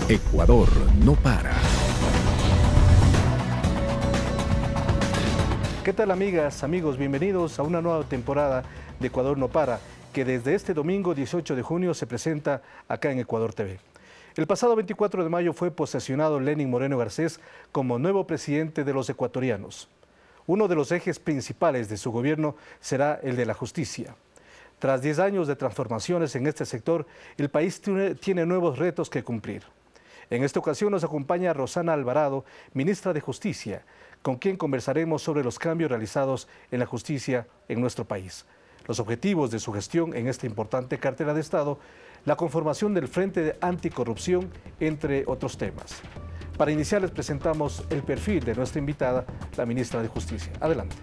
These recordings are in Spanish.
Ecuador no para. ¿Qué tal, amigas, amigos? Bienvenidos a una nueva temporada de Ecuador no para, que desde este domingo 18 de junio se presenta acá en Ecuador TV. El pasado 24 de mayo fue posesionado Lenín Moreno Garcés como nuevo presidente de los ecuatorianos. Uno de los ejes principales de su gobierno será el de la justicia. Tras 10 años de transformaciones en este sector, el país tiene nuevos retos que cumplir. En esta ocasión nos acompaña Rosana Alvarado, ministra de Justicia, con quien conversaremos sobre los cambios realizados en la justicia en nuestro país, los objetivos de su gestión en esta importante cartera de Estado, la conformación del Frente Anticorrupción, entre otros temas. Para iniciar les presentamos el perfil de nuestra invitada, la ministra de Justicia. Adelante.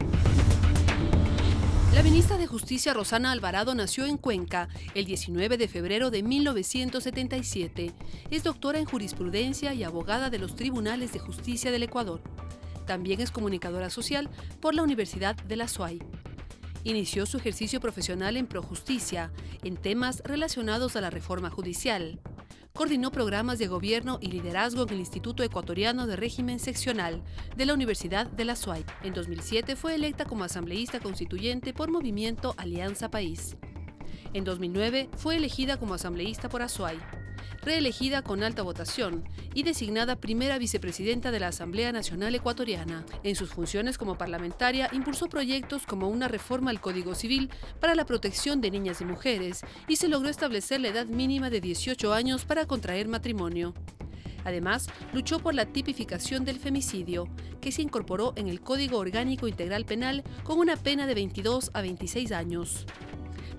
La ministra de Justicia, Rosana Alvarado, nació en Cuenca el 19 de febrero de 1977. Es doctora en jurisprudencia y abogada de los Tribunales de Justicia del Ecuador. También es comunicadora social por la Universidad de la SUAY. Inició su ejercicio profesional en Projusticia, en temas relacionados a la reforma judicial. Coordinó programas de gobierno y liderazgo en el Instituto Ecuatoriano de Régimen Seccional de la Universidad de la SUAY. En 2007 fue electa como asambleísta constituyente por Movimiento Alianza País. En 2009 fue elegida como asambleísta por Azuay, reelegida con alta votación y designada primera vicepresidenta de la Asamblea Nacional Ecuatoriana. En sus funciones como parlamentaria impulsó proyectos como una reforma al Código Civil para la protección de niñas y mujeres y se logró establecer la edad mínima de 18 años para contraer matrimonio. Además, luchó por la tipificación del femicidio, que se incorporó en el Código Orgánico Integral Penal con una pena de 22 a 26 años.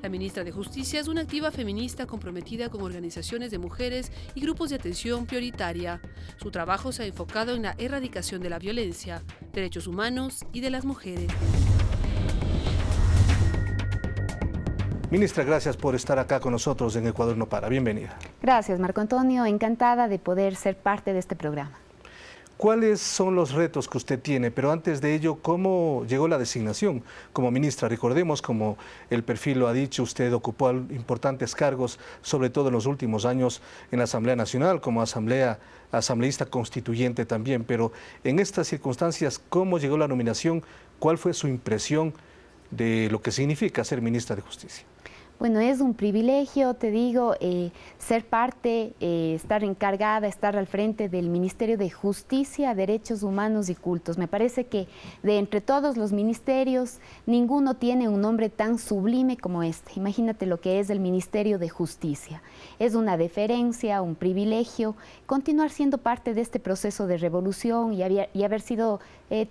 La ministra de Justicia es una activa feminista comprometida con organizaciones de mujeres y grupos de atención prioritaria. Su trabajo se ha enfocado en la erradicación de la violencia, derechos humanos y de las mujeres. Ministra, gracias por estar acá con nosotros en Ecuador no para. Bienvenida. Gracias, Marco Antonio. Encantada de poder ser parte de este programa. ¿Cuáles son los retos que usted tiene? Pero antes de ello, ¿cómo llegó la designación como ministra? Recordemos, como el perfil lo ha dicho, usted ocupó importantes cargos, sobre todo en los últimos años en la Asamblea Nacional, como asambleísta constituyente también. Pero en estas circunstancias, ¿cómo llegó la nominación? ¿Cuál fue su impresión de lo que significa ser ministra de Justicia? Bueno, es un privilegio, te digo, ser parte, estar encargada, estar al frente del Ministerio de Justicia, Derechos Humanos y Cultos. Me parece que de entre todos los ministerios, ninguno tiene un nombre tan sublime como este. Imagínate lo que es el Ministerio de Justicia. Es una deferencia, un privilegio, continuar siendo parte de este proceso de revolución y haber sido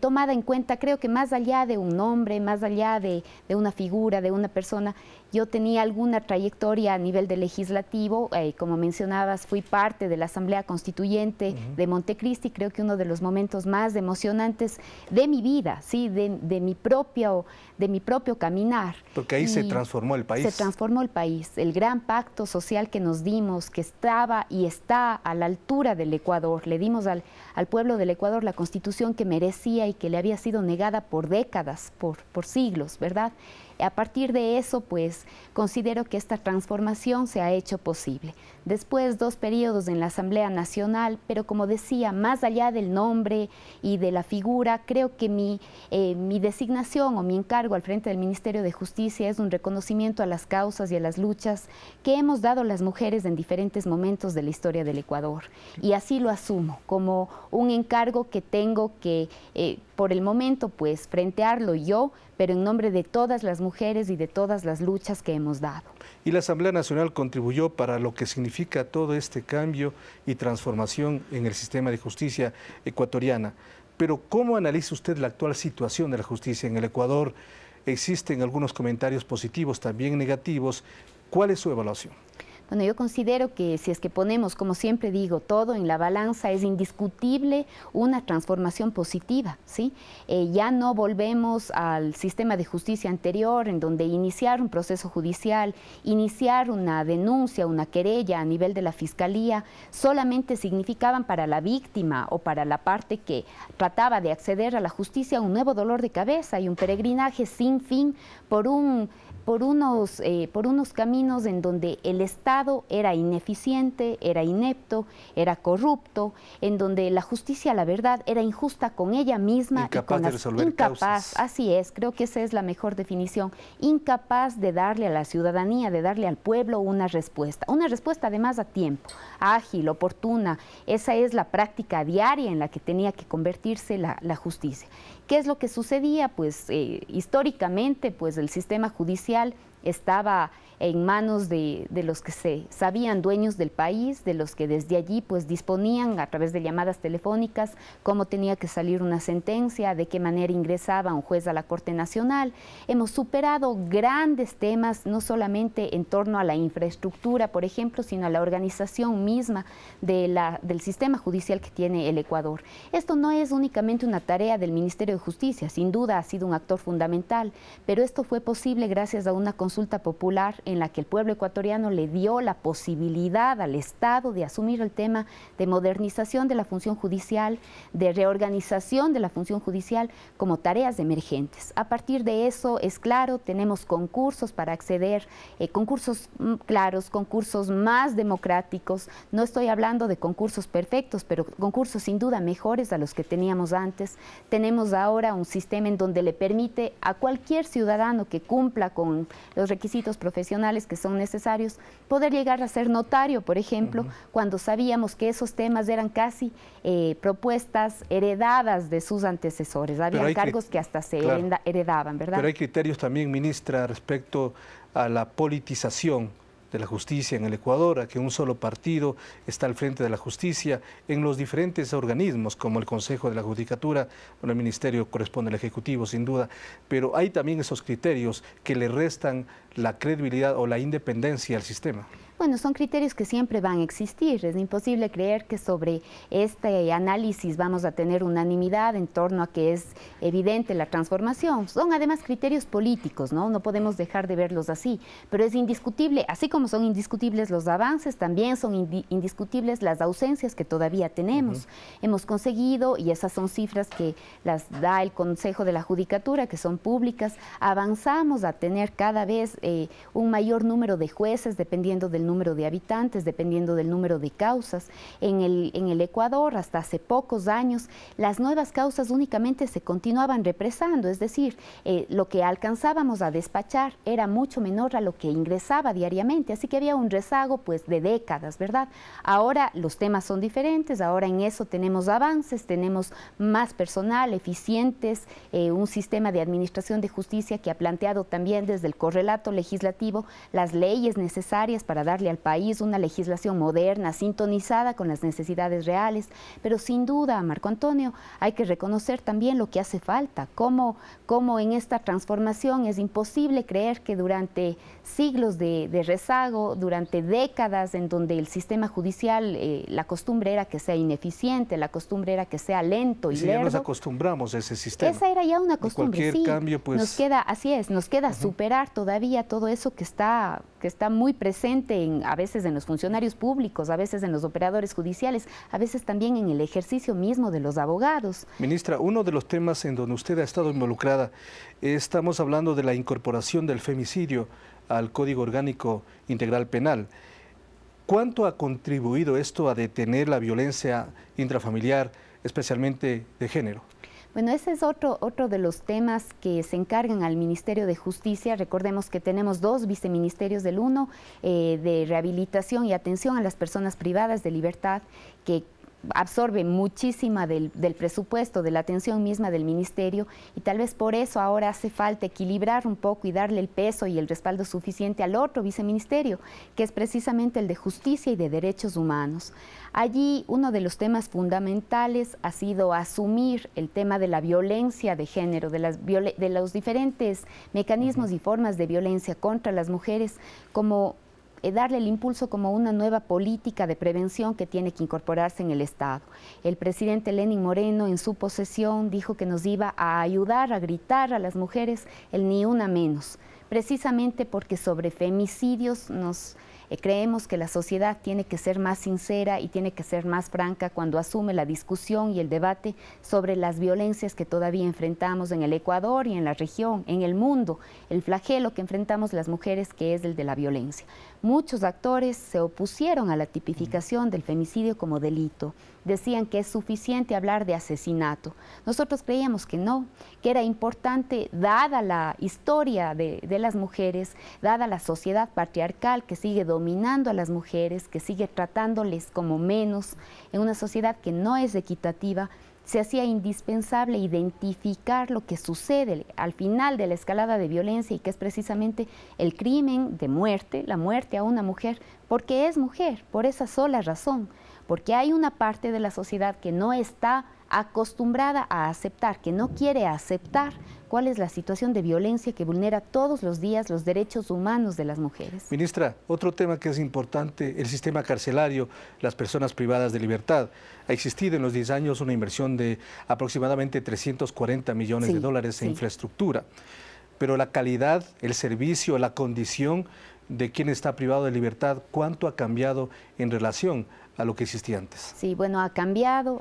tomada en cuenta, creo que más allá de un nombre, más allá de una figura, de una persona. Yo tenía alguna trayectoria a nivel de legislativo, como mencionabas, fui parte de la Asamblea Constituyente de Montecristi, creo que uno de los momentos más emocionantes de mi vida, ¿sí? de mi propio caminar. Porque ahí se transformó el país. Se transformó el país, el gran pacto social que nos dimos, que estaba y está a la altura del Ecuador. Le dimos al pueblo del Ecuador la Constitución que merecía y que le había sido negada por décadas, por siglos, ¿verdad? A partir de eso, pues, considero que esta transformación se ha hecho posible. Después, 2 periodos en la Asamblea Nacional, pero como decía, más allá del nombre y de la figura, creo que mi designación o mi encargo al frente del Ministerio de Justicia es un reconocimiento a las causas y a las luchas que hemos dado las mujeres en diferentes momentos de la historia del Ecuador. Y así lo asumo, como un encargo que tengo que, por el momento, pues, frentearlo yo, pero en nombre de todas las mujeres y de todas las luchas que hemos dado. Y la Asamblea Nacional contribuyó para lo que significa todo este cambio y transformación en el sistema de justicia ecuatoriana. Pero ¿cómo analiza usted la actual situación de la justicia en el Ecuador? Existen algunos comentarios positivos, también negativos. ¿Cuál es su evaluación? Bueno, yo considero que si es que ponemos, como siempre digo, todo en la balanza, es indiscutible una transformación positiva, ¿sí? Ya no volvemos al sistema de justicia anterior, en donde iniciar un proceso judicial, iniciar una denuncia, una querella a nivel de la Fiscalía, solamente significaban para la víctima o para la parte que trataba de acceder a la justicia un nuevo dolor de cabeza y un peregrinaje sin fin por un por unos caminos en donde el Estado era ineficiente, era inepto, era corrupto, en donde la justicia, la verdad, era injusta con ella misma. Incapaz de resolver causas. Así es, creo que esa es la mejor definición, incapaz de darle a la ciudadanía, de darle al pueblo una respuesta además a tiempo, ágil, oportuna. Esa es la práctica diaria en la que tenía que convertirse la justicia. ¿Qué es lo que sucedía? Pues históricamente, pues el sistema judicial estaba en manos de los que se sabían dueños del país, de los que desde allí pues disponían a través de llamadas telefónicas cómo tenía que salir una sentencia, de qué manera ingresaba un juez a la Corte Nacional. Hemos superado grandes temas, no solamente en torno a la infraestructura, por ejemplo, sino a la organización misma del sistema judicial que tiene el Ecuador. Esto no es únicamente una tarea del Ministerio de Justicia, sin duda ha sido un actor fundamental, pero esto fue posible gracias a una consulta popular en la que el pueblo ecuatoriano le dio la posibilidad al Estado de asumir el tema de modernización de la función judicial, de reorganización de la función judicial como tareas emergentes. A partir de eso, es claro, tenemos concursos para acceder, concursos claros, concursos más democráticos. No estoy hablando de concursos perfectos, pero concursos sin duda mejores a los que teníamos antes. Tenemos ahora un sistema en donde le permite a cualquier ciudadano que cumpla con los requisitos profesionales que son necesarios, poder llegar a ser notario, por ejemplo, cuando sabíamos que esos temas eran casi propuestas heredadas de sus antecesores. Había cargos que hasta se heredaban, ¿verdad? Pero hay criterios también, ministra, respecto a la politización de la justicia en el Ecuador, a que un solo partido está al frente de la justicia en los diferentes organismos, como el Consejo de la Judicatura. Bueno, el Ministerio corresponde al Ejecutivo, sin duda, pero hay también esos criterios que le restan la credibilidad o la independencia al sistema. Bueno, son criterios que siempre van a existir. Es imposible creer que sobre este análisis vamos a tener unanimidad en torno a que es evidente la transformación. Son además criterios políticos, ¿no? No podemos dejar de verlos así. Pero es indiscutible, así como son indiscutibles los avances, también son indiscutibles las ausencias que todavía tenemos. Hemos conseguido, y esas son cifras que las da el Consejo de la Judicatura, que son públicas, avanzamos a tener cada vez un mayor número de jueces, dependiendo del número de habitantes, dependiendo del número de causas. En el Ecuador, hasta hace pocos años, las nuevas causas únicamente se continuaban represando, es decir, lo que alcanzábamos a despachar era mucho menor a lo que ingresaba diariamente, así que había un rezago pues de décadas, ¿verdad? Ahora los temas son diferentes, ahora en eso tenemos avances, tenemos más personal, eficientes, un sistema de administración de justicia que ha planteado también desde el correlato legislativo las leyes necesarias para darle al país una legislación moderna, sintonizada con las necesidades reales, pero sin duda, Marco Antonio, hay que reconocer también lo que hace falta, cómo en esta transformación es imposible creer que durante siglos de rezago, durante décadas en donde el sistema judicial, la costumbre era que sea ineficiente, la costumbre era que sea lento y lerdo. Ya nos acostumbramos a ese sistema. Esa era ya una costumbre, cualquier cambio, pues... Nos queda, así es, nos queda superar todavía todo eso que está muy presente a veces en los funcionarios públicos, a veces en los operadores judiciales, a veces también en el ejercicio mismo de los abogados. Ministra, uno de los temas en donde usted ha estado involucrada, estamos hablando de la incorporación del femicidio al Código Orgánico Integral Penal. ¿Cuánto ha contribuido esto a detener la violencia intrafamiliar, especialmente de género? Bueno, ese es otro de los temas que se encargan al Ministerio de Justicia. Recordemos que tenemos dos viceministerios, del uno de rehabilitación y atención a las personas privadas de libertad, que absorbe muchísima del presupuesto, de la atención misma del ministerio, y tal vez por eso ahora hace falta equilibrar un poco y darle el peso y el respaldo suficiente al otro viceministerio, que es precisamente el de Justicia y de Derechos Humanos. Allí uno de los temas fundamentales ha sido asumir el tema de la violencia de género, de los diferentes mecanismos y formas de violencia contra las mujeres, como darle el impulso como una nueva política de prevención que tiene que incorporarse en el Estado. El presidente Lenín Moreno en su posesión dijo que nos iba a ayudar a gritar a las mujeres el ni una menos, precisamente porque sobre femicidios Creemos que la sociedad tiene que ser más sincera y tiene que ser más franca cuando asume la discusión y el debate sobre las violencias que todavía enfrentamos en el Ecuador y en la región, en el mundo, el flagelo que enfrentamos las mujeres, que es el de la violencia. Muchos actores se opusieron a la tipificación del femicidio como delito. Decían que es suficiente hablar de asesinato. Nosotros creíamos que no, que era importante, dada la historia de las mujeres, dada la sociedad patriarcal que sigue dominando a las mujeres, que sigue tratándoles como menos, en una sociedad que no es equitativa, se hacía indispensable identificar lo que sucede al final de la escalada de violencia y que es precisamente el crimen de muerte, la muerte a una mujer, porque es mujer, por esa sola razón, porque hay una parte de la sociedad que no está acostumbrada a aceptar, que no quiere aceptar cuál es la situación de violencia que vulnera todos los días los derechos humanos de las mujeres. Ministra, otro tema que es importante, el sistema carcelario, las personas privadas de libertad. Ha existido en los 10 años una inversión de aproximadamente 340 millones de dólares en infraestructura, pero la calidad, el servicio, la condición de quien está privado de libertad, ¿cuánto ha cambiado en relación a lo que existía antes? Sí, bueno, ha cambiado,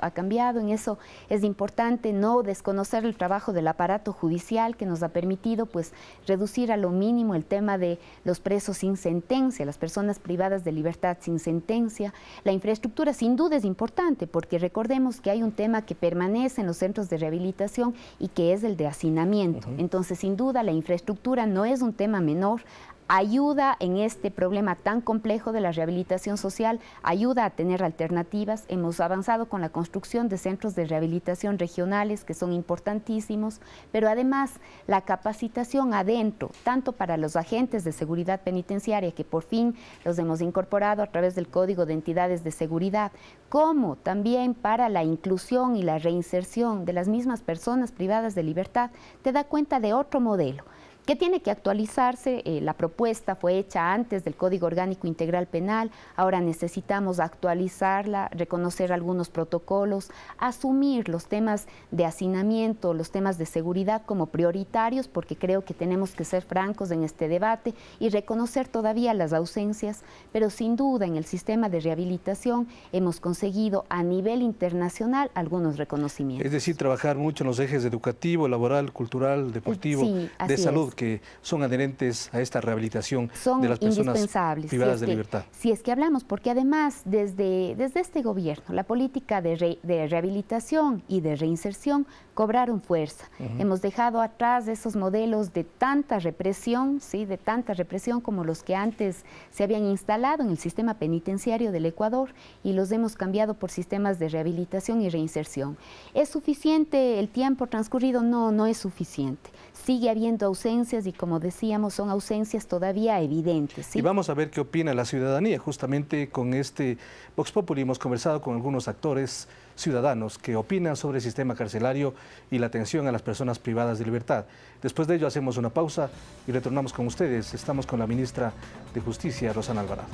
en eso es importante no desconocer el trabajo del aparato judicial que nos ha permitido pues reducir a lo mínimo el tema de los presos sin sentencia, las personas privadas de libertad sin sentencia. La infraestructura sin duda es importante porque recordemos que hay un tema que permanece en los centros de rehabilitación y que es el de hacinamiento. Entonces, sin duda, la infraestructura no es un tema menor. Ayuda en este problema tan complejo de la rehabilitación social, ayuda a tener alternativas. Hemos avanzado con la construcción de centros de rehabilitación regionales que son importantísimos, pero además la capacitación adentro, tanto para los agentes de seguridad penitenciaria, que por fin los hemos incorporado a través del Código de Entidades de Seguridad, como también para la inclusión y la reinserción de las mismas personas privadas de libertad, te da cuenta de otro modelo que tiene que actualizarse. La propuesta fue hecha antes del Código Orgánico Integral Penal, ahora necesitamos actualizarla, reconocer algunos protocolos, asumir los temas de hacinamiento, los temas de seguridad como prioritarios, porque creo que tenemos que ser francos en este debate y reconocer todavía las ausencias, pero sin duda en el sistema de rehabilitación hemos conseguido a nivel internacional algunos reconocimientos. Es decir, trabajar mucho en los ejes educativo, laboral, cultural, deportivo, de salud, que son adherentes a esta rehabilitación de las personas privadas de libertad. Si es que hablamos, porque además desde este gobierno la política de rehabilitación y de reinserción cobraron fuerza. Hemos dejado atrás esos modelos de tanta represión, de tanta represión como los que antes se habían instalado en el sistema penitenciario del Ecuador y los hemos cambiado por sistemas de rehabilitación y reinserción. ¿Es suficiente el tiempo transcurrido? No, no es suficiente. Sigue habiendo ausencias y, como decíamos, son ausencias todavía evidentes. ¿Sí? Y vamos a ver qué opina la ciudadanía. Justamente con este Vox Populi hemos conversado con algunos actores ciudadanos que opinan sobre el sistema carcelario y la atención a las personas privadas de libertad. Después de ello hacemos una pausa y retornamos con ustedes. Estamos con la ministra de Justicia, Rosana Alvarado.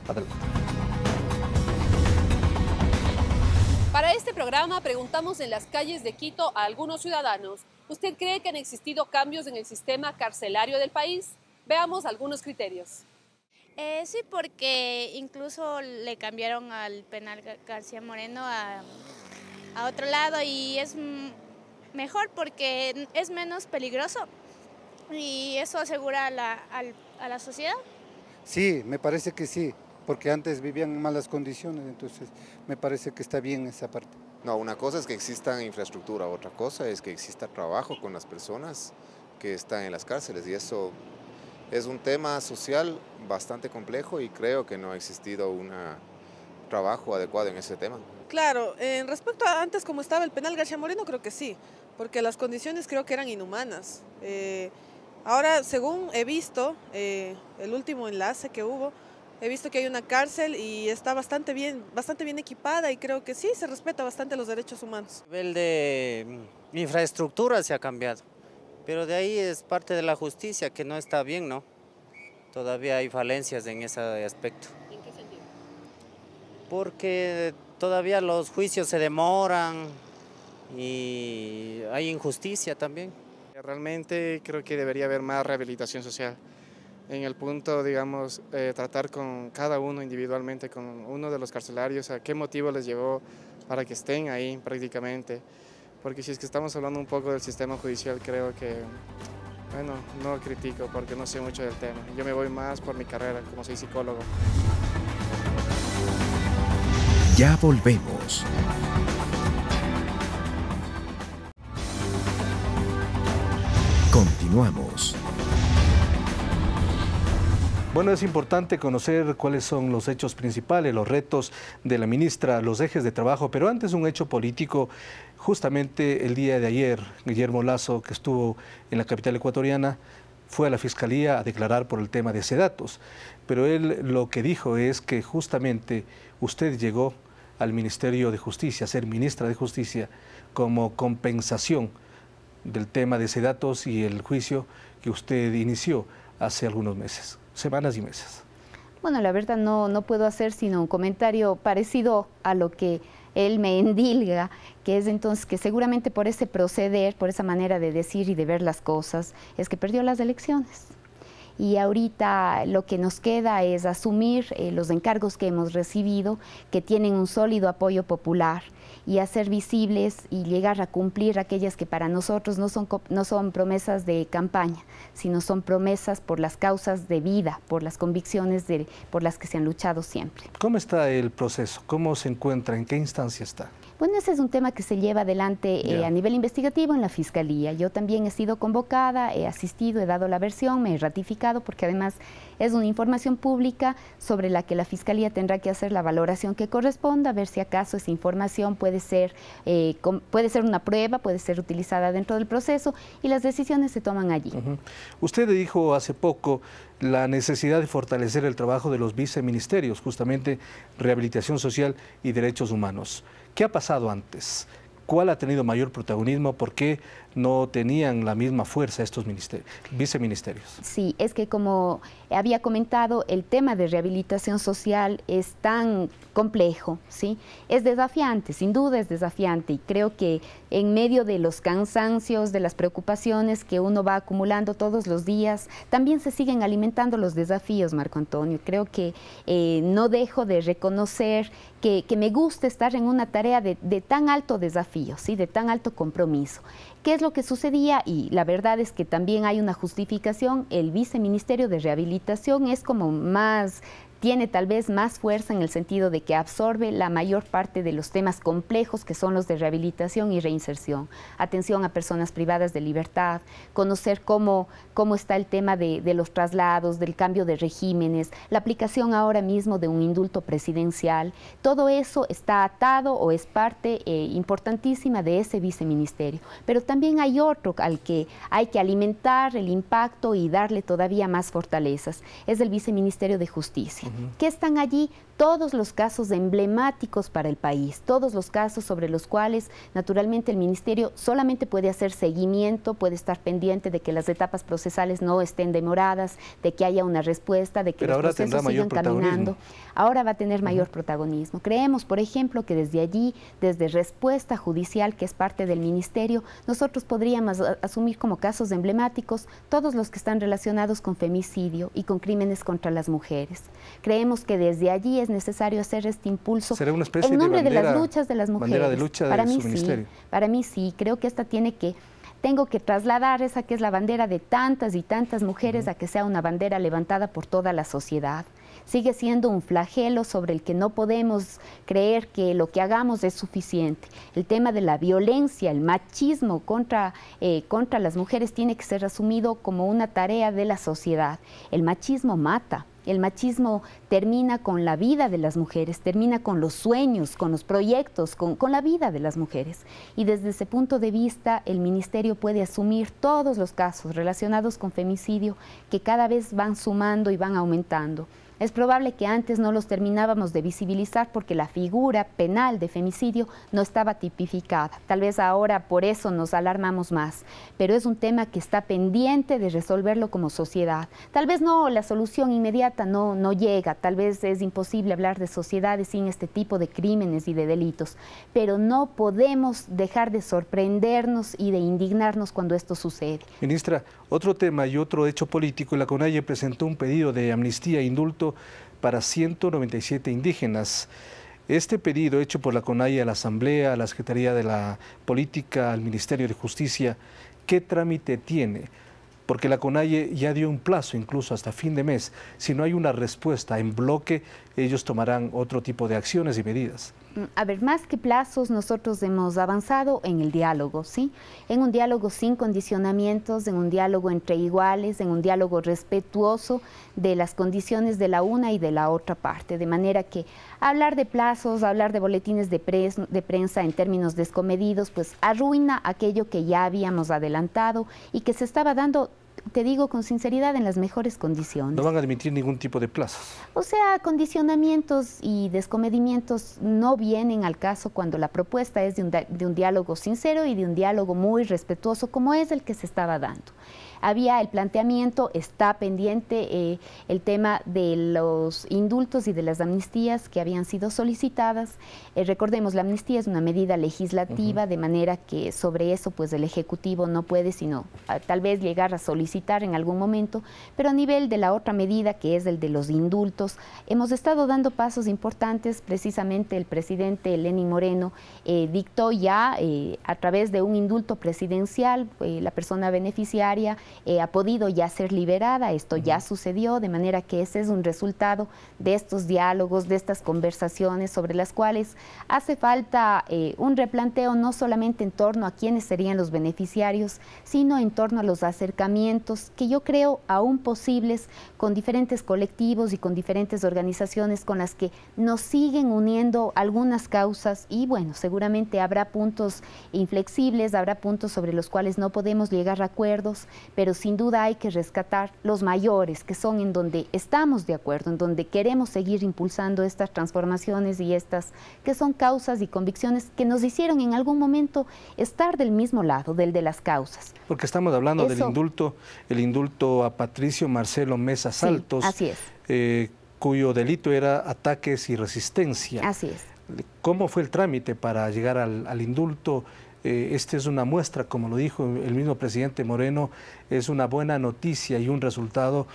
Adelante. Para este programa preguntamos en las calles de Quito a algunos ciudadanos: ¿usted cree que han existido cambios en el sistema carcelario del país? Veamos algunos criterios. Sí, porque incluso le cambiaron al penal García Moreno a otro lado y es mejor porque es menos peligroso y eso asegura a la sociedad. Sí, me parece que sí, porque antes vivían en malas condiciones, entonces me parece que está bien esa parte. No, una cosa es que exista infraestructura, otra cosa es que exista trabajo con las personas que están en las cárceles y eso es un tema social bastante complejo y creo que no ha existido un trabajo adecuado en ese tema. Claro, en respecto a antes como estaba el penal García Moreno, creo que sí, porque las condiciones creo que eran inhumanas. Ahora, según he visto, el último enlace que hubo, he visto que hay una cárcel y está bastante bien equipada y creo que sí, se respeta bastante los derechos humanos. A nivel de infraestructura se ha cambiado, pero de ahí es parte de la justicia que no está bien, ¿no? Todavía hay falencias en ese aspecto. ¿En qué sentido? Porque todavía los juicios se demoran y hay injusticia también. Realmente creo que debería haber más rehabilitación social, en el punto, digamos, tratar con cada uno individualmente, con uno de los carcelarios, a qué motivo les llevó para que estén ahí prácticamente. Porque si es que estamos hablando un poco del sistema judicial, creo que, bueno, no critico porque no sé mucho del tema. Yo me voy más por mi carrera, como soy psicólogo. Ya volvemos. Continuamos. Bueno, es importante conocer cuáles son los hechos principales, los retos de la ministra, los ejes de trabajo, pero antes un hecho político. Justamente el día de ayer, Guillermo Lasso, que estuvo en la capital ecuatoriana, fue a la Fiscalía a declarar por el tema de Sedatos. Pero él lo que dijo es que justamente usted llegó al Ministerio de Justicia, a ser ministra de Justicia, como compensación del tema de Sedatos y el juicio que usted inició hace algunos meses, semanas y meses. Bueno, la verdad no puedo hacer sino un comentario parecido a lo que él me endilga, que es entonces que seguramente por ese proceder, por esa manera de decir y de ver las cosas, es que perdió las elecciones. Y ahorita lo que nos queda es asumir los encargos que hemos recibido, que tienen un sólido apoyo popular, y hacer visibles y llegar a cumplir aquellas que para nosotros no son promesas de campaña, sino son promesas por las causas de vida, por las convicciones por las que se han luchado siempre. ¿Cómo está el proceso? ¿Cómo se encuentra? ¿En qué instancia está? Bueno, ese es un tema que se lleva adelante a nivel investigativo en la Fiscalía. Yo también he sido convocada, he asistido, he dado la versión, me he ratificado, porque además es una información pública sobre la que la Fiscalía tendrá que hacer la valoración que corresponda, ver si acaso esa información puede ser una prueba, puede ser utilizada dentro del proceso, y las decisiones se toman allí. Usted dijo hace poco la necesidad de fortalecer el trabajo de los viceministerios, justamente Rehabilitación Social y Derechos Humanos. ¿Qué ha pasado antes? ¿Cuál ha tenido mayor protagonismo? ¿Por qué no tenían la misma fuerza estos viceministerios? Sí, es que como había comentado, el tema de rehabilitación social es tan complejo, ¿sí? Es desafiante, sin duda es desafiante, y creo que en medio de los cansancios, de las preocupaciones que uno va acumulando todos los días, también se siguen alimentando los desafíos, Marco Antonio. Creo que no dejo de reconocer que me gusta estar en una tarea de tan alto desafío, ¿sí? De tan alto compromiso. ¿Qué es lo que sucedía? Y la verdad es que también hay una justificación. El Viceministerio de Rehabilitación es como tiene tal vez más fuerza en el sentido de que absorbe la mayor parte de los temas complejos que son los de rehabilitación y reinserción. Atención a personas privadas de libertad, conocer cómo está el tema de los traslados, del cambio de regímenes, la aplicación ahora mismo de un indulto presidencial. Todo eso está atado o es parte importantísima de ese viceministerio. Pero también hay otro al que hay que alimentar el impacto y darle todavía más fortalezas. Es el Viceministerio de Justicia. Que están allí todos los casos emblemáticos para el país, todos los casos sobre los cuales naturalmente el Ministerio solamente puede hacer seguimiento, puede estar pendiente de que las etapas procesales no estén demoradas, de que haya una respuesta, de que los procesos sigan caminando. Ahora va a tener mayor protagonismo. Creemos, por ejemplo, que desde allí, desde respuesta judicial, que es parte del Ministerio, nosotros podríamos asumir como casos emblemáticos todos los que están relacionados con femicidio y con crímenes contra las mujeres. Creemos que desde allí es necesario hacer este impulso en nombre de las luchas de las mujeres. Bandera de lucha de su ministerio. Para mí sí, creo que esta tengo que trasladar esa que es la bandera de tantas y tantas mujeres a que sea una bandera levantada por toda la sociedad. Sigue siendo un flagelo sobre el que no podemos creer que lo que hagamos es suficiente. El tema de la violencia, el machismo contra las mujeres tiene que ser asumido como una tarea de la sociedad. El machismo mata. El machismo termina con la vida de las mujeres, termina con los sueños, con los proyectos, con la vida de las mujeres. Y desde ese punto de vista, el Ministerio puede asumir todos los casos relacionados con femicidio que cada vez van sumando y van aumentando. Es probable que antes no los terminábamos de visibilizar porque la figura penal de femicidio no estaba tipificada. Tal vez ahora por eso nos alarmamos más, pero es un tema que está pendiente de resolverlo como sociedad. Tal vez no, la solución inmediata no llega, tal vez es imposible hablar de sociedades sin este tipo de crímenes y de delitos, pero no podemos dejar de sorprendernos y de indignarnos cuando esto sucede. Ministra, otro tema y otro hecho político, la CONAIE presentó un pedido de amnistía e indulto para 197 indígenas. Este pedido hecho por la CONAIE a la Asamblea, a la Secretaría de la Política, al Ministerio de Justicia, ¿qué trámite tiene? Porque la CONAIE ya dio un plazo, incluso hasta fin de mes. Si no hay una respuesta en bloque, ellos tomarán otro tipo de acciones y medidas. A ver, más que plazos, nosotros hemos avanzado en el diálogo, ¿sí? En un diálogo sin condicionamientos, en un diálogo entre iguales, en un diálogo respetuoso de las condiciones de la una y de la otra parte. De manera que hablar de plazos, hablar de boletines de prensa en términos descomedidos, pues arruina aquello que ya habíamos adelantado y que se estaba dando, te digo con sinceridad, en las mejores condiciones. No van a admitir ningún tipo de plazos. O sea, condicionamientos y descomedimientos no vienen al caso cuando la propuesta es de un diálogo sincero y de un diálogo muy respetuoso como es el que se estaba dando. Había el planteamiento, está pendiente el tema de los indultos y de las amnistías que habían sido solicitadas. Recordemos, la amnistía es una medida legislativa, de manera que sobre eso pues el Ejecutivo no puede sino tal vez llegar a solicitar en algún momento, pero a nivel de la otra medida que es el de los indultos, hemos estado dando pasos importantes. Precisamente el presidente Lenín Moreno dictó ya a través de un indulto presidencial, la persona beneficiaria ha podido ya ser liberada, esto ya sucedió, de manera que ese es un resultado de estos diálogos, de estas conversaciones sobre las cuales hace falta un replanteo no solamente en torno a quiénes serían los beneficiarios, sino en torno a los acercamientos que yo creo aún posibles con diferentes colectivos y con diferentes organizaciones con las que nos siguen uniendo algunas causas y bueno, seguramente habrá puntos inflexibles, habrá puntos sobre los cuales no podemos llegar a acuerdos, pero sin duda hay que rescatar los mayores, que son en donde estamos de acuerdo, en donde queremos seguir impulsando estas transformaciones y estas que son causas y convicciones que nos hicieron en algún momento estar del mismo lado, del de las causas. Porque estamos hablando del el indulto a Patricio Marcelo Mesa Saltos, sí, así es. Cuyo delito era ataques y resistencia. Así es. ¿Cómo fue el trámite para llegar al indulto? Esta es una muestra, como lo dijo el mismo presidente Moreno, es una buena noticia y un resultado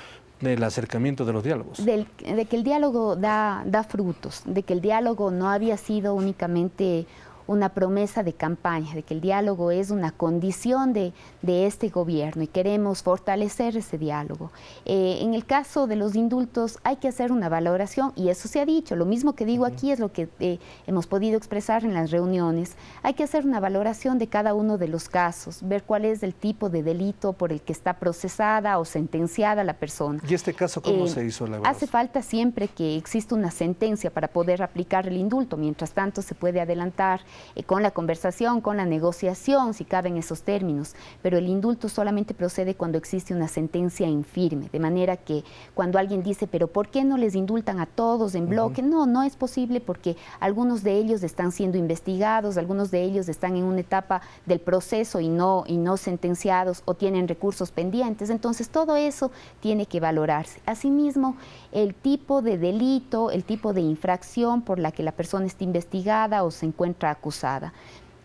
del acercamiento de los diálogos. De que el diálogo da frutos, de que el diálogo no había sido únicamente una promesa de campaña, de que el diálogo es una condición de este gobierno y queremos fortalecer ese diálogo. En el caso de los indultos hay que hacer una valoración y eso se ha dicho, lo mismo que digo aquí es lo que hemos podido expresar en las reuniones. Hay que hacer una valoración de cada uno de los casos, ver cuál es el tipo de delito por el que está procesada o sentenciada la persona. ¿Y este caso cómo se hizo la evaluación? Hace falta siempre que exista una sentencia para poder aplicar el indulto, mientras tanto se puede adelantar con la conversación, con la negociación, si caben esos términos, pero el indulto solamente procede cuando existe una sentencia infirme, de manera que cuando alguien dice, pero ¿por qué no les indultan a todos en bloque? No es posible porque algunos de ellos están siendo investigados, algunos de ellos están en una etapa del proceso y no sentenciados o tienen recursos pendientes, entonces todo eso tiene que valorarse. Asimismo, el tipo de delito, el tipo de infracción por la que la persona está investigada o se encuentra acusada.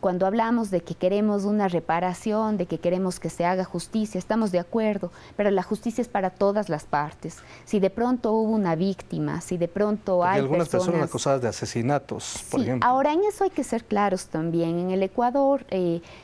Cuando hablamos de que queremos una reparación, de que queremos que se haga justicia, estamos de acuerdo, pero la justicia es para todas las partes. Si de pronto hubo una víctima, si de pronto hay algunas personas acusadas de asesinatos, por ejemplo. Ahora en eso hay que ser claros también. En el Ecuador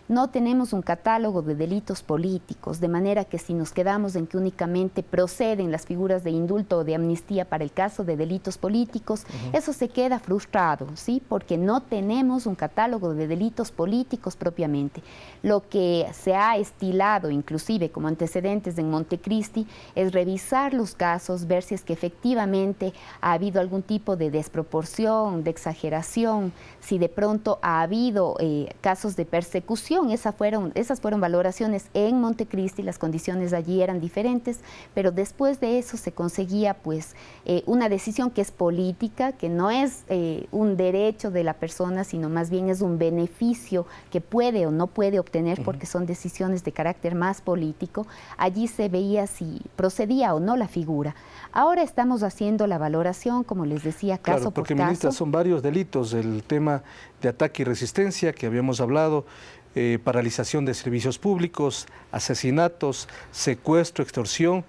no tenemos un catálogo de delitos políticos, de manera que si nos quedamos en que únicamente proceden las figuras de indulto o de amnistía para el caso de delitos políticos, eso se queda frustrado, ¿sí? Porque no tenemos un catálogo de delitos delitos políticos propiamente. Lo que se ha estilado, inclusive como antecedentes en Montecristi, es revisar los casos, ver si es que efectivamente ha habido algún tipo de desproporción, de exageración, si de pronto ha habido casos de persecución. Esas fueron valoraciones en Montecristi, las condiciones allí eran diferentes, pero después de eso se conseguía pues una decisión que es política, que no es un derecho de la persona, sino más bien es un beneficio que puede o no puede obtener porque son decisiones de carácter más político. Allí se veía si procedía o no la figura. Ahora estamos haciendo la valoración, como les decía, caso por caso. Porque, ministra, son varios delitos, el tema de ataque y resistencia que habíamos hablado, paralización de servicios públicos, asesinatos, secuestro, extorsión.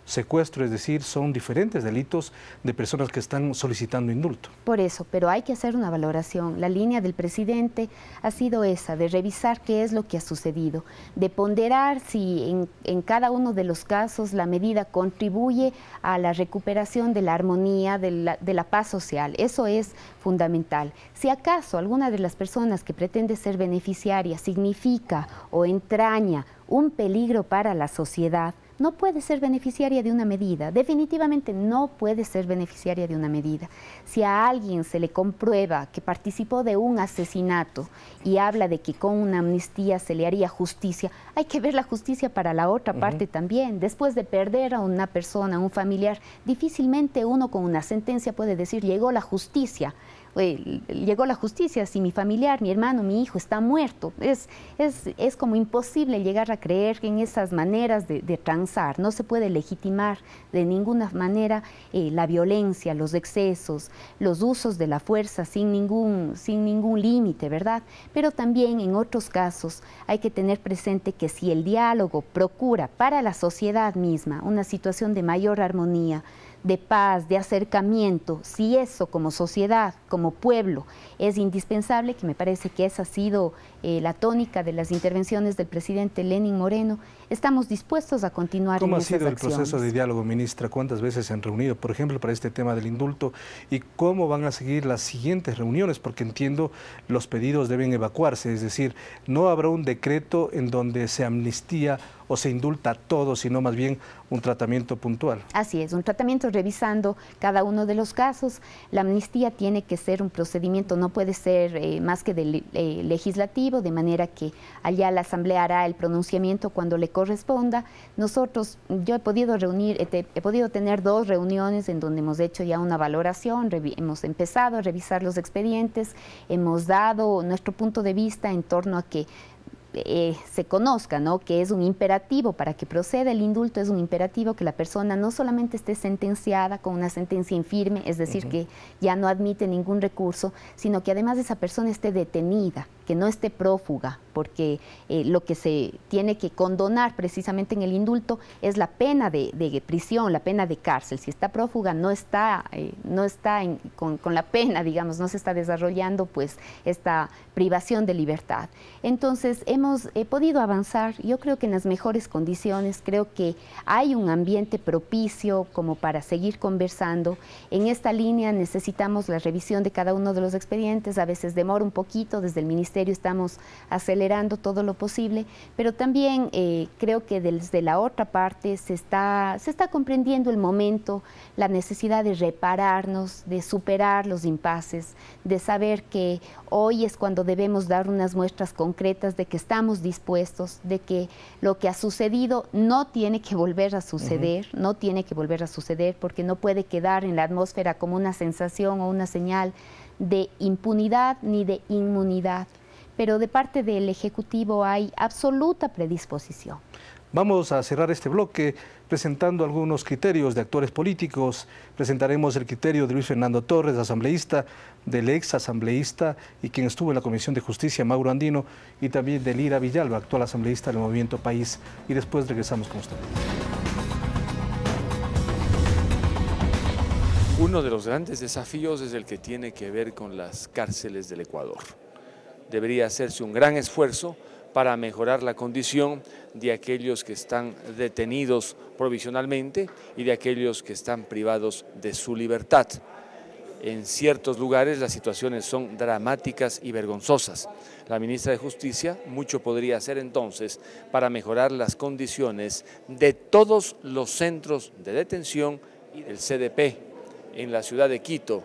Secuestro, es decir, son diferentes delitos de personas que están solicitando indulto. Por eso, pero hay que hacer una valoración. La línea del presidente ha sido esa, de revisar qué es lo que ha sucedido, de ponderar si en cada uno de los casos la medida contribuye a la recuperación de la armonía, de la paz social. Eso es fundamental. Si acaso alguna de las personas que pretende ser beneficiaria significa o entraña un peligro para la sociedad, no puede ser beneficiaria de una medida, definitivamente no puede ser beneficiaria de una medida. Si a alguien se le comprueba que participó de un asesinato y habla de que con una amnistía se le haría justicia, hay que ver la justicia para la otra parte también. Después de perder a una persona, a un familiar, difícilmente uno con una sentencia puede decir llegó la justicia. Llegó la justicia si mi familiar, mi hermano, mi hijo está muerto. Es como imposible llegar a creer en esas maneras de transar. No se puede legitimar de ninguna manera la violencia, los excesos, los usos de la fuerza sin ningún límite, ¿verdad? Pero también en otros casos hay que tener presente que si el diálogo procura para la sociedad misma una situación de mayor armonía, de paz, de acercamiento, si eso como sociedad, como pueblo, es indispensable, que me parece que esa ha sido la tónica de las intervenciones del presidente Lenín Moreno, estamos dispuestos a continuar en esas acciones. ¿Cómo ha sido el proceso de diálogo, ministra? ¿Cuántas veces se han reunido, por ejemplo, para este tema del indulto? ¿Y cómo van a seguir las siguientes reuniones? Porque entiendo los pedidos deben evacuarse, es decir, no habrá un decreto en donde se amnistía o se indulta a todos, sino más bien un tratamiento puntual. Así es, un tratamiento revisando cada uno de los casos. La amnistía tiene que ser un procedimiento, no puede ser más que legislativo, de manera que allá la Asamblea hará el pronunciamiento cuando le corresponda. Nosotros, yo he podido tener 2 reuniones en donde hemos hecho ya una valoración, hemos empezado a revisar los expedientes, hemos dado nuestro punto de vista en torno a que se conozca, ¿no?, que es un imperativo para que proceda el indulto, es un imperativo que la persona no solamente esté sentenciada con una sentencia infirme, es decir, que ya no admite ningún recurso, sino que además esa persona esté detenida, que no esté prófuga, porque lo que se tiene que condonar precisamente en el indulto es la pena de prisión, la pena de cárcel. Si está prófuga no está con la pena, digamos, no se está desarrollando pues esta privación de libertad. Entonces hemos podido avanzar, yo creo que en las mejores condiciones, creo que hay un ambiente propicio como para seguir conversando. En esta línea necesitamos la revisión de cada uno de los expedientes, a veces demora un poquito, desde el Ministerio estamos acelerando todo lo posible, pero también creo que desde la otra parte se está comprendiendo el momento, la necesidad de repararnos, de superar los impases, de saber que hoy es cuando debemos dar unas muestras concretas de que estamos dispuestos, de que lo que ha sucedido no tiene que volver a suceder, no tiene que volver a suceder, porque no puede quedar en la atmósfera como una sensación o una señal de impunidad ni de inmunidad. Pero de parte del Ejecutivo hay absoluta predisposición. Vamos a cerrar este bloque presentando algunos criterios de actores políticos. Presentaremos el criterio de Luis Fernando Torres, asambleísta, del ex asambleísta y quien estuvo en la Comisión de Justicia, Mauro Andino, y también de Lira Villalba, actual asambleísta del Movimiento País. Y después regresamos con ustedes. Uno de los grandes desafíos es el que tiene que ver con las cárceles del Ecuador. Debería hacerse un gran esfuerzo para mejorar la condición de aquellos que están detenidos provisionalmente y de aquellos que están privados de su libertad. En ciertos lugares las situaciones son dramáticas y vergonzosas. La ministra de Justicia mucho podría hacer entonces para mejorar las condiciones de todos los centros de detención y del CDP en la ciudad de Quito.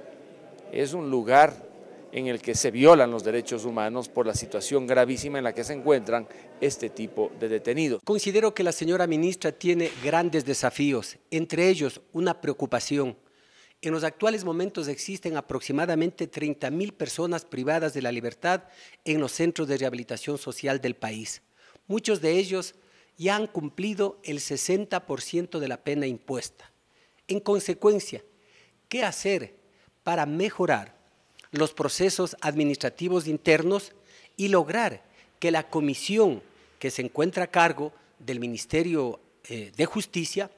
Es un lugar en el que se violan los derechos humanos por la situación gravísima en la que se encuentran este tipo de detenidos. Considero que la señora ministra tiene grandes desafíos, entre ellos una preocupación. En los actuales momentos existen aproximadamente 30.000 personas privadas de la libertad en los centros de rehabilitación social del país. Muchos de ellos ya han cumplido el 60% de la pena impuesta. En consecuencia, ¿qué hacer para mejorar los procesos administrativos internos y lograr que la comisión que se encuentra a cargo del Ministerio de Justicia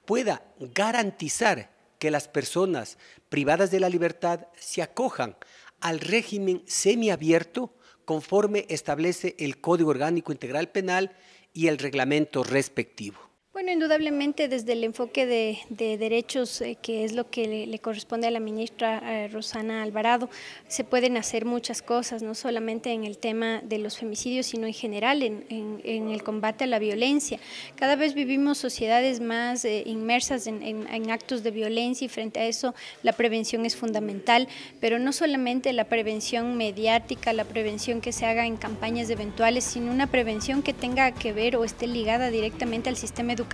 pueda garantizar que las personas privadas de la libertad se acojan al régimen semiabierto conforme establece el Código Orgánico Integral Penal y el reglamento respectivo? Bueno, indudablemente desde el enfoque de derechos, que es lo que le corresponde a la ministra Rosana Alvarado, se pueden hacer muchas cosas, no solamente en el tema de los femicidios, sino en general en el combate a la violencia. Cada vez vivimos sociedades más inmersas en actos de violencia y frente a eso la prevención es fundamental, pero no solamente la prevención mediática, la prevención que se haga en campañas eventuales, sino una prevención que tenga que ver o esté ligada directamente al sistema educativo.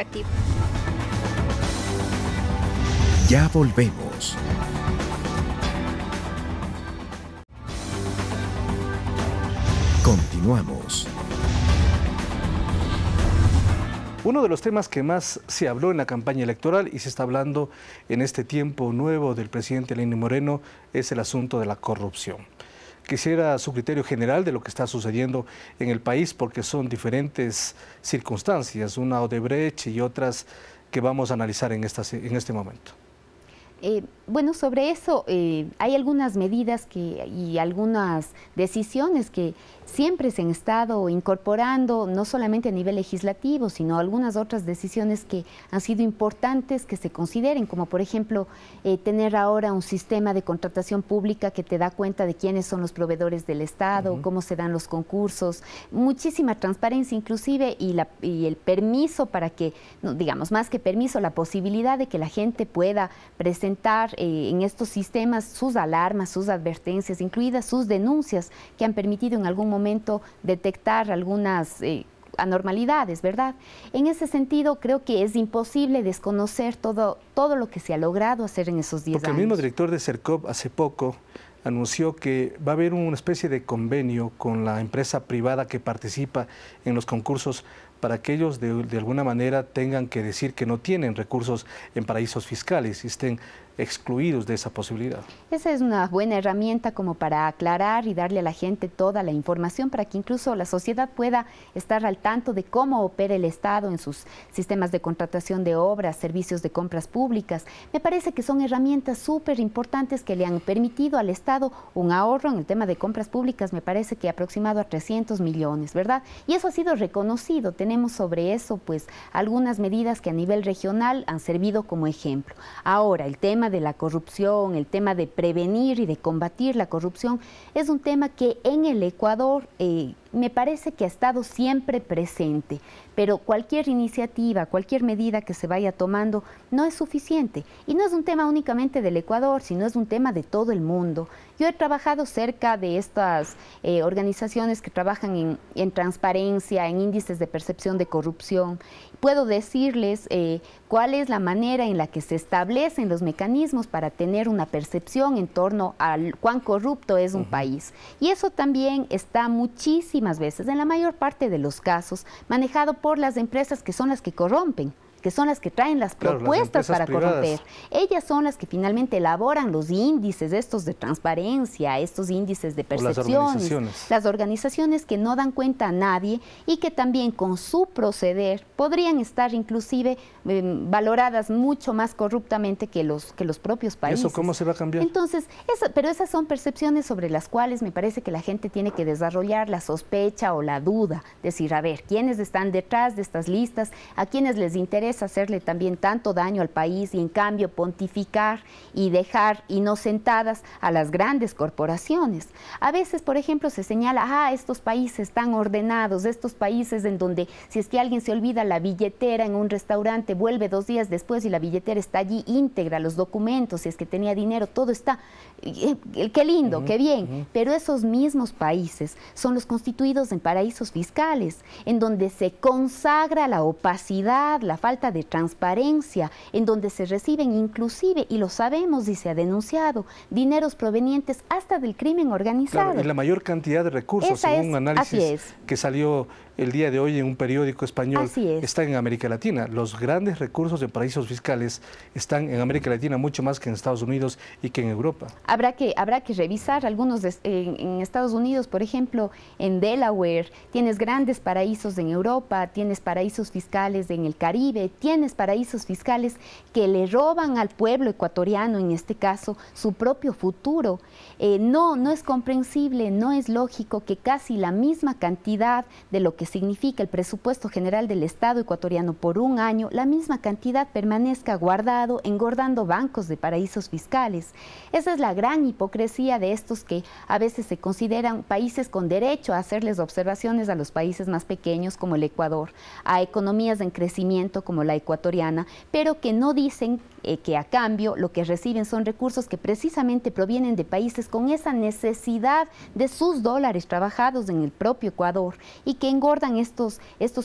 Ya volvemos. Continuamos. Uno de los temas que más se habló en la campaña electoral y se está hablando en este tiempo nuevo del presidente Lenín Moreno es el asunto de la corrupción. Quisiera su criterio general de lo que está sucediendo en el país, porque son diferentes circunstancias, una Odebrecht y otras que vamos a analizar en este momento. Bueno, sobre eso hay algunas medidas y algunas decisiones que siempre se han estado incorporando, no solamente a nivel legislativo, sino algunas otras decisiones que han sido importantes que se consideren, como por ejemplo tener ahora un sistema de contratación pública que te da cuenta de quiénes son los proveedores del Estado, cómo se dan los concursos, muchísima transparencia inclusive y el permiso para que, no, digamos, más que permiso, la posibilidad de que la gente pueda presentar en estos sistemas sus alarmas, sus advertencias, incluidas sus denuncias que han permitido en algún momento detectar algunas anormalidades, ¿verdad? En ese sentido, creo que es imposible desconocer todo lo que se ha logrado hacer en esos 10 años. Porque el mismo director de Sercop hace poco anunció que va a haber una especie de convenio con la empresa privada que participa en los concursos para que ellos de alguna manera tengan que decir que no tienen recursos en paraísos fiscales y estén excluidos de esa posibilidad. Esa es una buena herramienta como para aclarar y darle a la gente toda la información para que incluso la sociedad pueda estar al tanto de cómo opera el Estado en sus sistemas de contratación de obras, servicios de compras públicas. Me parece que son herramientas súper importantes que le han permitido al Estado un ahorro en el tema de compras públicas, me parece que aproximado a 300 millones, ¿verdad? Y eso ha sido reconocido. Tenemos sobre eso pues algunas medidas que a nivel regional han servido como ejemplo. Ahora, el tema de la corrupción, el tema de prevenir y de combatir la corrupción es un tema que en el Ecuador me parece que ha estado siempre presente, pero cualquier iniciativa, cualquier medida que se vaya tomando no es suficiente. Y no es un tema únicamente del Ecuador, sino es un tema de todo el mundo. Yo he trabajado cerca de estas organizaciones que trabajan en transparencia, en índices de percepción de corrupción. Puedo decirles cuál es la manera en la que se establecen los mecanismos para tener una percepción en torno a cuán corrupto es un país. Y eso también está muchísimas veces, en la mayor parte de los casos, manejado por las empresas que son las que corrompen, que son las que traen las propuestas para corromper. Ellas son las que finalmente elaboran los índices estos de transparencia, estos índices de percepciones. Las organizaciones que no dan cuenta a nadie y que también con su proceder podrían estar inclusive valoradas mucho más corruptamente que los propios países. ¿Eso cómo se va a cambiar? Entonces, pero esas son percepciones sobre las cuales me parece que la gente tiene que desarrollar la sospecha o la duda. Decir, a ver, ¿quiénes están detrás de estas listas? ¿A quiénes les interesa es hacerle también tanto daño al país y en cambio pontificar y dejar inocentadas a las grandes corporaciones. A veces, por ejemplo, se señala, estos países tan ordenados, estos países en donde si es que alguien se olvida la billetera en un restaurante, vuelve 2 días después y la billetera está allí íntegra, los documentos, si es que tenía dinero, todo está. Qué lindo, qué bien. Pero esos mismos países son los constituidos en paraísos fiscales, en donde se consagra la opacidad, la falta de transparencia, en donde se reciben inclusive, y lo sabemos y se ha denunciado, dineros provenientes hasta del crimen organizado. Claro, y la mayor cantidad de recursos, según un análisis que salió el día de hoy en un periódico español, está en América Latina. Los grandes recursos de paraísos fiscales están en América Latina mucho más que en Estados Unidos y que en Europa. Habrá que revisar algunos en Estados Unidos, por ejemplo, en Delaware, tienes grandes paraísos en Europa, tienes paraísos fiscales en el Caribe, tienes paraísos fiscales que le roban al pueblo ecuatoriano, en este caso, su propio futuro. No es comprensible, no es lógico que casi la misma cantidad de lo que significa el presupuesto general del Estado ecuatoriano por un año, la misma cantidad permanezca guardado, engordando bancos de paraísos fiscales. Esa es la gran hipocresía de estos que a veces se consideran países con derecho a hacerles observaciones a los países más pequeños como el Ecuador, a economías en crecimiento como la ecuatoriana, pero que no dicen que a cambio lo que reciben son recursos que precisamente provienen de países con esa necesidad de sus dólares trabajados en el propio Ecuador y que engordan estos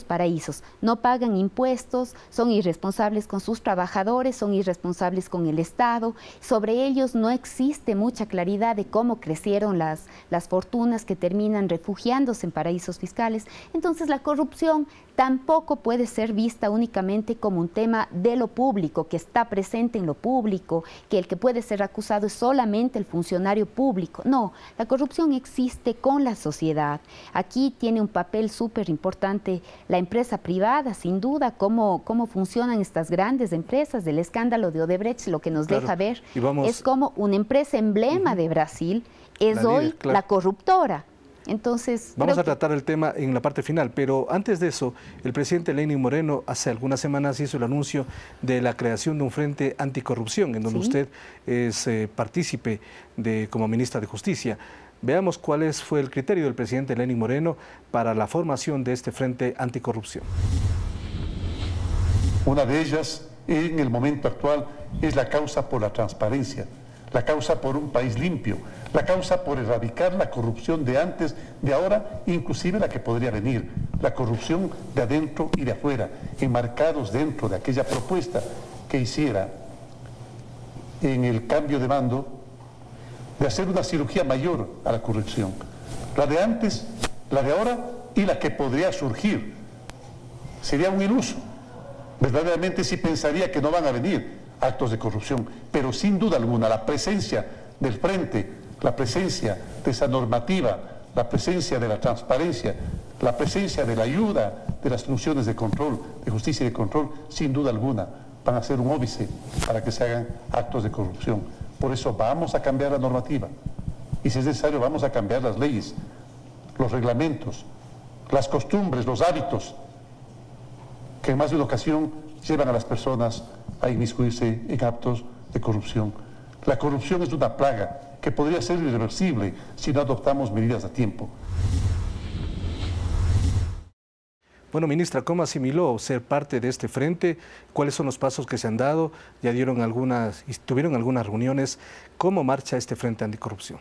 paraísos. No pagan impuestos, son irresponsables con sus trabajadores, son irresponsables con el Estado. Sobre ellos no existe mucha claridad de cómo crecieron las fortunas que terminan refugiándose en paraísos fiscales. Entonces la corrupción tampoco puede ser vista únicamente como un tema de lo público, que está presente en lo público, que el que puede ser acusado es solamente el funcionario público. No, la corrupción existe con la sociedad. Aquí tiene un papel súper importante la empresa privada, sin duda, cómo funcionan estas grandes empresas. Del escándalo de Odebrecht, lo que nos deja ver es como una empresa emblema de Brasil es hoy la corruptora. Entonces, vamos a tratar el tema en la parte final, pero antes de eso, el presidente Lenín Moreno hace algunas semanas hizo el anuncio de la creación de un frente anticorrupción, en donde usted es partícipe como ministra de Justicia. Veamos cuál fue el criterio del presidente Lenín Moreno para la formación de este frente anticorrupción. Una de ellas, en el momento actual, es la causa por la transparencia, la causa por un país limpio, la causa por erradicar la corrupción de antes, de ahora, inclusive la que podría venir, la corrupción de adentro y de afuera, enmarcados dentro de aquella propuesta que hiciera en el cambio de mando, de hacer una cirugía mayor a la corrupción, la de antes, la de ahora y la que podría surgir. Sería un iluso, verdaderamente sí pensaría que no van a venir actos de corrupción, pero sin duda alguna la presencia del frente, la presencia de esa normativa, la presencia de la transparencia, la presencia de la ayuda de las funciones de control, de justicia y de control, sin duda alguna van a ser un óbice para que se hagan actos de corrupción. Por eso vamos a cambiar la normativa y si es necesario vamos a cambiar las leyes, los reglamentos, las costumbres, los hábitos que en más de una ocasión llevan a las personas a inmiscuirse en actos de corrupción. La corrupción es una plaga que podría ser irreversible si no adoptamos medidas a tiempo. Bueno, ministra, ¿cómo asimiló ser parte de este frente? ¿Cuáles son los pasos que se han dado? Ya tuvieron algunas reuniones. ¿Cómo marcha este frente anticorrupción?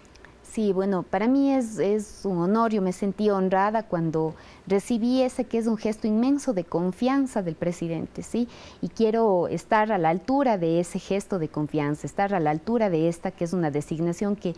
Sí, bueno, para mí es un honor, yo me sentí honrada cuando recibí ese que es un gesto inmenso de confianza del presidente, ¿sí? Y quiero estar a la altura de ese gesto de confianza, estar a la altura de esta que es una designación que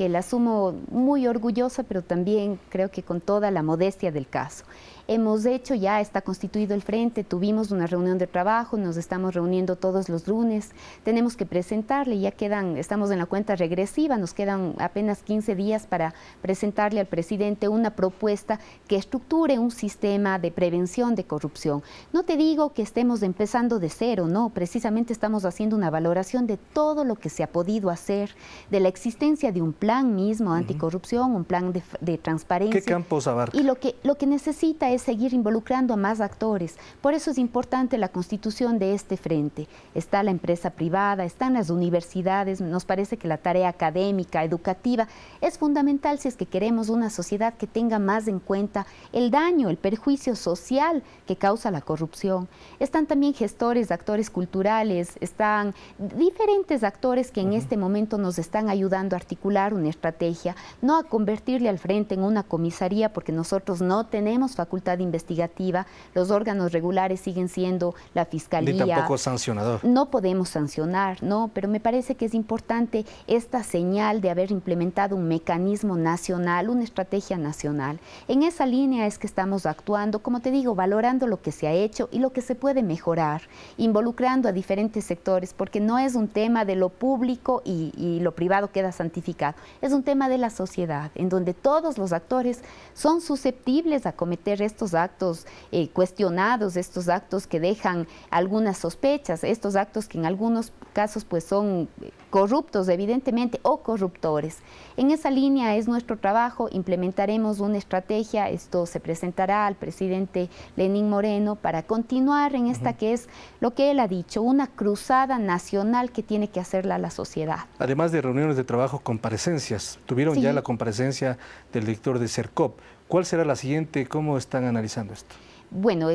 la asumo muy orgullosa, pero también creo que con toda la modestia del caso. Hemos hecho, ya está constituido el frente, tuvimos una reunión de trabajo, nos estamos reuniendo todos los lunes, tenemos que presentarle, estamos en la cuenta regresiva, nos quedan apenas 15 días para presentarle al presidente una propuesta que estructure un sistema de prevención de corrupción. No te digo que estemos empezando de cero, no, precisamente estamos haciendo una valoración de todo lo que se ha podido hacer, de la existencia de un plan mismo anticorrupción, un plan de transparencia. ¿Qué campos abarca? Y lo que necesita es seguir involucrando a más actores. Por eso es importante la constitución de este frente. Está la empresa privada, están las universidades. Nos parece que la tarea académica, educativa, es fundamental si es que queremos una sociedad que tenga más en cuenta el daño, el perjuicio social que causa la corrupción. Están también gestores, actores culturales, están diferentes actores que en este momento nos están ayudando a articular una estrategia, no a convertirle al frente en una comisaría, porque nosotros no tenemos facultad investigativa, los órganos regulares siguen siendo la Fiscalía. Ni tampoco sancionador. No podemos sancionar, no, pero me parece que es importante esta señal de haber implementado un mecanismo nacional, una estrategia nacional. En esa línea es que estamos actuando, como te digo, valorando lo que se ha hecho y lo que se puede mejorar, involucrando a diferentes sectores, porque no es un tema de lo público y lo privado queda santificado, es un tema de la sociedad, en donde todos los actores son susceptibles a cometer estos actos cuestionados, estos actos que dejan algunas sospechas, estos actos que en algunos casos pues son corruptos evidentemente o corruptores. En esa línea es nuestro trabajo, implementaremos una estrategia, esto se presentará al presidente Lenín Moreno para continuar en esta que es lo que él ha dicho, una cruzada nacional que tiene que hacerla la sociedad. Además de reuniones de trabajo, comparecencias, tuvieron ya la comparecencia del director de CERCOP. ¿Cuál será la siguiente? ¿Cómo están analizando esto? Bueno,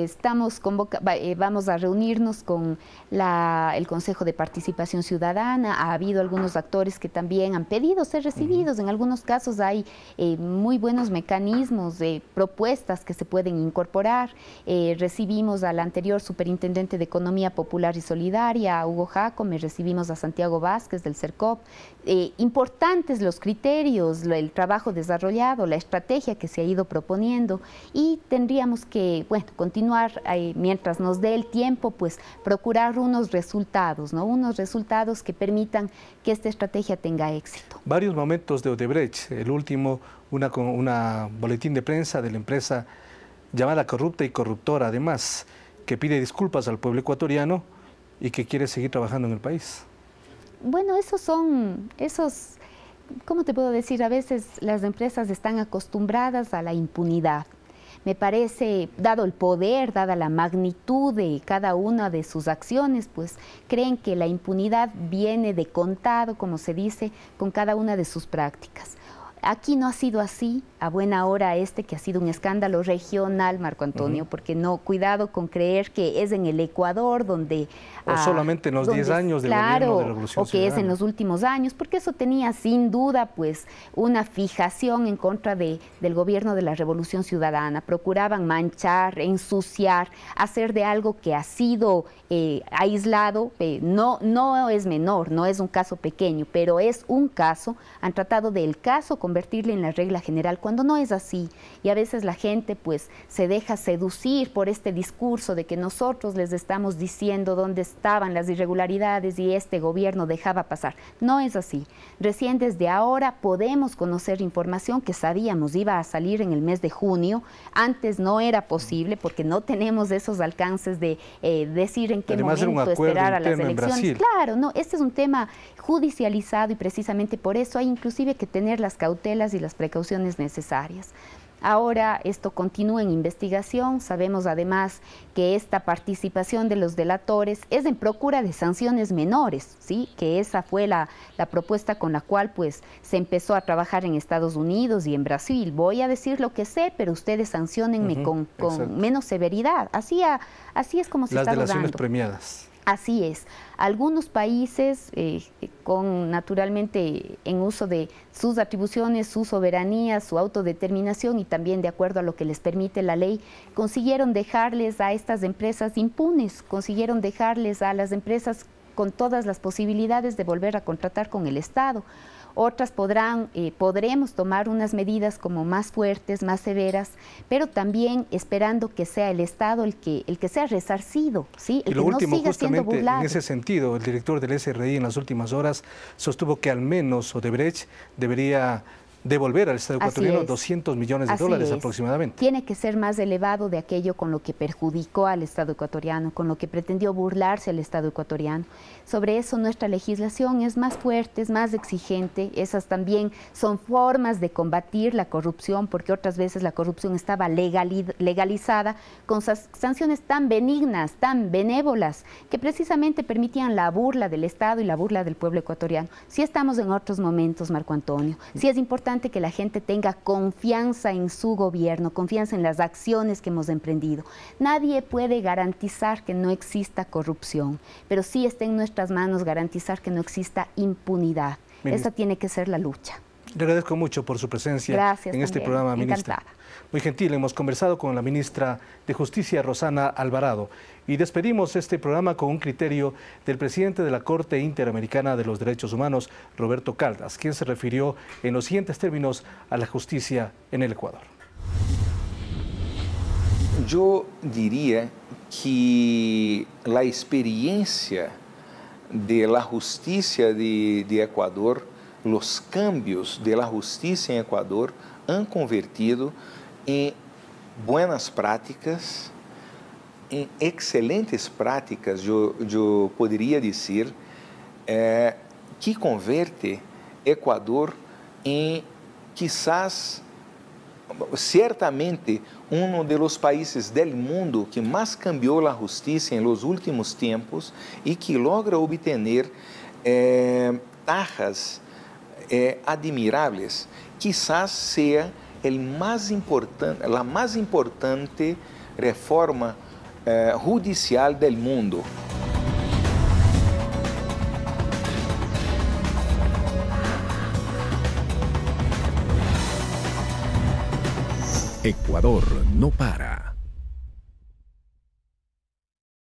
vamos a reunirnos con el Consejo de Participación Ciudadana. Ha habido algunos actores que también han pedido ser recibidos. En algunos casos hay muy buenos mecanismos de propuestas que se pueden incorporar. Recibimos al anterior superintendente de Economía Popular y Solidaria, a Hugo Jacome, recibimos a Santiago Vázquez del CERCOP. Importantes los criterios, el trabajo desarrollado, la estrategia que se ha ido proponiendo y tendríamos que, continuar mientras nos dé el tiempo, pues procurar unos resultados, ¿no? Unos resultados que permitan que esta estrategia tenga éxito. Varios momentos de Odebrecht, el último, una boletín de prensa de la empresa llamada corrupta y corruptora, además, que pide disculpas al pueblo ecuatoriano y que quiere seguir trabajando en el país. Bueno, esos, ¿cómo te puedo decir? A veces las empresas están acostumbradas a la impunidad. Me parece, dado el poder, dada la magnitud de cada una de sus acciones, pues creen que la impunidad viene de contado, como se dice, con cada una de sus prácticas. Aquí no ha sido así, a buena hora que ha sido un escándalo regional, Marco Antonio, porque no, cuidado con creer que es en el Ecuador donde... O solamente en los 10 años del gobierno de la Revolución o que Ciudadana. Es en los últimos años, porque eso tenía sin duda pues una fijación en contra del gobierno de la Revolución Ciudadana. Procuraban manchar, ensuciar, hacer de algo que ha sido aislado, no es menor, no es un caso pequeño, pero es un caso, han tratado del caso convertirle en la regla general, cuando no es así. Y a veces la gente pues se deja seducir por este discurso de que nosotros les estamos diciendo dónde estaban las irregularidades y este gobierno dejaba pasar. No es así. Recién desde ahora podemos conocer información que sabíamos iba a salir en el mes de junio. Antes no era posible porque no tenemos esos alcances de decir en qué Además, momento esperar a las elecciones. Claro, no, este es un tema judicializado y precisamente por eso hay inclusive que tener las cautelas y las precauciones necesarias. Ahora esto continúa en investigación, sabemos además que esta participación de los delatores es en procura de sanciones menores, ¿sí? Que esa fue la propuesta con la cual pues se empezó a trabajar en Estados Unidos y en Brasil. Voy a decir lo que sé, pero ustedes sanciónenme con menos severidad. Así es como se está dando. Las delaciones premiadas. Así es. Algunos países, naturalmente en uso de sus atribuciones, su soberanía, su autodeterminación y también de acuerdo a lo que les permite la ley, consiguieron dejarles a estas empresas impunes, consiguieron dejarles a las empresas con todas las posibilidades de volver a contratar con el Estado. Otras podremos tomar unas medidas como más fuertes, más severas, pero también esperando que sea el Estado el que sea resarcido, ¿sí? El y lo que último, no siga justamente siendo burlado. En ese sentido, el director del SRI en las últimas horas sostuvo que al menos Odebrecht debería devolver al Estado ecuatoriano 200 millones de dólares aproximadamente. Tiene que ser más elevado de aquello con lo que perjudicó al Estado ecuatoriano, con lo que pretendió burlarse al Estado ecuatoriano. Sobre eso nuestra legislación es más fuerte, es más exigente. Esas también son formas de combatir la corrupción, porque otras veces la corrupción estaba legalizada con sanciones tan benignas, tan benévolas, que precisamente permitían la burla del Estado y la burla del pueblo ecuatoriano. Sí estamos en otros momentos, Marco Antonio. Sí es importante que la gente tenga confianza en su gobierno, confianza en las acciones que hemos emprendido. Nadie puede garantizar que no exista corrupción, pero sí está en nuestras manos garantizar que no exista impunidad. Esa tiene que ser la lucha. Le agradezco mucho por su presencia en este programa, ministra. Encantada. Muy gentil, hemos conversado con la ministra de Justicia, Rosana Alvarado, y despedimos este programa con un criterio del presidente de la Corte Interamericana de los Derechos Humanos, Roberto Caldas, quien se refirió en los siguientes términos a la justicia en el Ecuador. Yo diría que la experiencia de la justicia de Ecuador, los cambios de la justicia en Ecuador han convertido en buenas prácticas, en excelentes prácticas, yo podría decir, que convierte Ecuador en quizás, ciertamente, uno de los países del mundo que más cambió la justicia en los últimos tiempos y que logra obtener tajas admirables. Quizás sea la más importante reforma judicial del mundo. Ecuador no para.